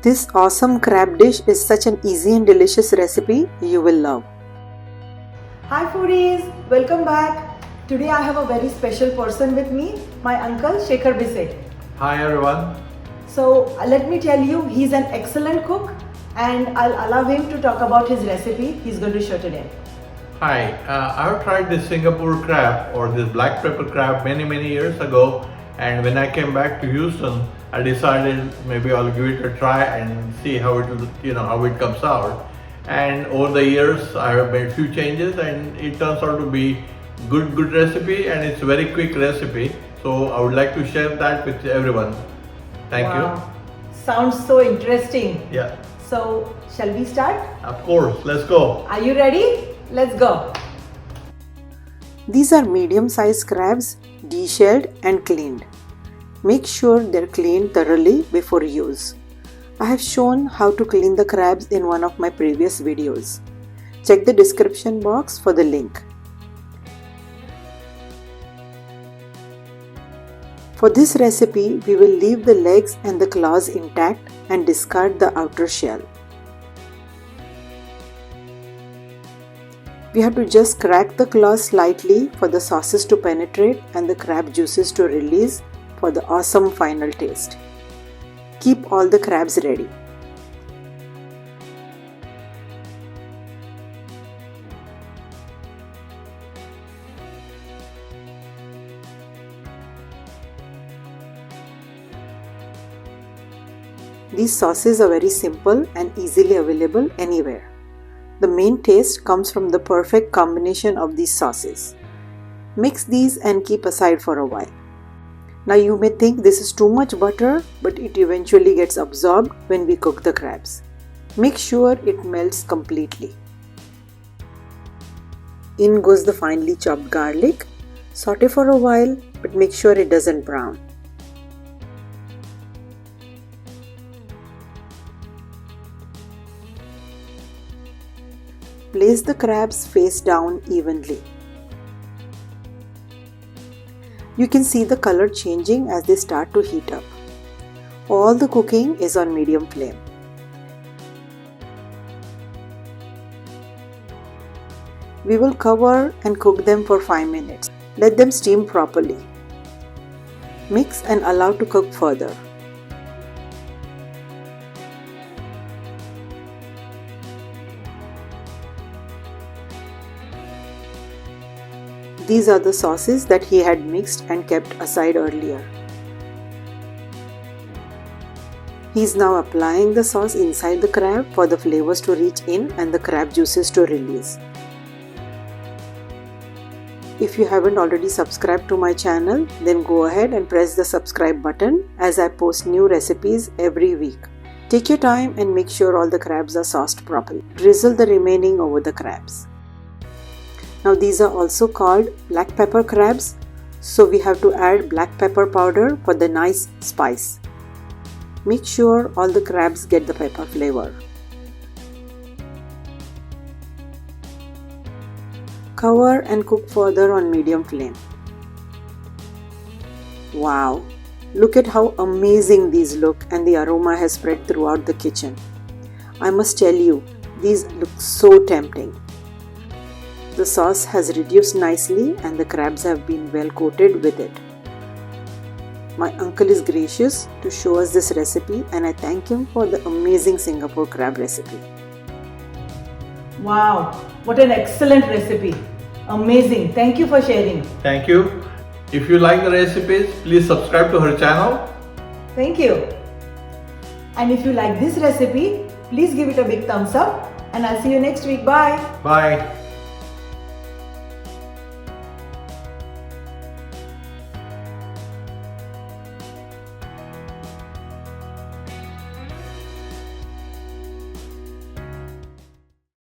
This awesome crab dish is such an easy and delicious recipe you will love. Hi foodies, welcome back. Today I have a very special person with me, my uncle Shekhar Bise. Hi everyone. So let me tell you, he's an excellent cook and I'll allow him to talk about his recipe he's going to show today. Hi, I've tried this Singapore crab or this black pepper crab many years ago, and when I came back to Houston, I decided maybe I'll give it a try and see how it comes out. And over the years I have made few changes and it turns out to be good recipe, and it's a very quick recipe. So I would like to share that with everyone. Thank you. Sounds so interesting. Yeah. So shall we start? Of course, let's go. Are you ready? Let's go. These are medium-sized crabs, deshelled and cleaned. Make sure they're cleaned thoroughly before use. I have shown how to clean the crabs in one of my previous videos. Check the description box for the link. For this recipe, we will leave the legs and the claws intact and discard the outer shell. We have to just crack the claws slightly for the sauces to penetrate and the crab juices to release for the awesome final taste. Keep all the crabs ready. These sauces are very simple and easily available anywhere. The main taste comes from the perfect combination of these sauces. Mix these and keep aside for a while. Now you may think this is too much butter, but it eventually gets absorbed when we cook the crabs. Make sure it melts completely. In goes the finely chopped garlic. Saute for a while, but make sure it doesn't brown. Place the crabs face down evenly. You can see the color changing as they start to heat up. All the cooking is on medium flame. We will cover and cook them for 5 minutes. Let them steam properly. Mix and allow to cook further. These are the sauces that he had mixed and kept aside earlier. He is now applying the sauce inside the crab for the flavors to reach in and the crab juices to release. If you haven't already subscribed to my channel, then go ahead and press the subscribe button as I post new recipes every week. Take your time and make sure all the crabs are sauced properly. Drizzle the remaining over the crabs. Now these are also called black pepper crabs, so we have to add black pepper powder for the nice spice. Make sure all the crabs get the pepper flavor. Cover and cook further on medium flame. Wow! Look at how amazing these look, and the aroma has spread throughout the kitchen. I must tell you, these look so tempting. The sauce has reduced nicely and the crabs have been well coated with it. My uncle is gracious to show us this recipe, and I thank him for the amazing Singapore crab recipe. Wow, what an excellent recipe. Amazing. Thank you for sharing. Thank you. If you like the recipes, please subscribe to her channel. Thank you. And if you like this recipe, please give it a big thumbs up, and I'll see you next week. Bye. Bye.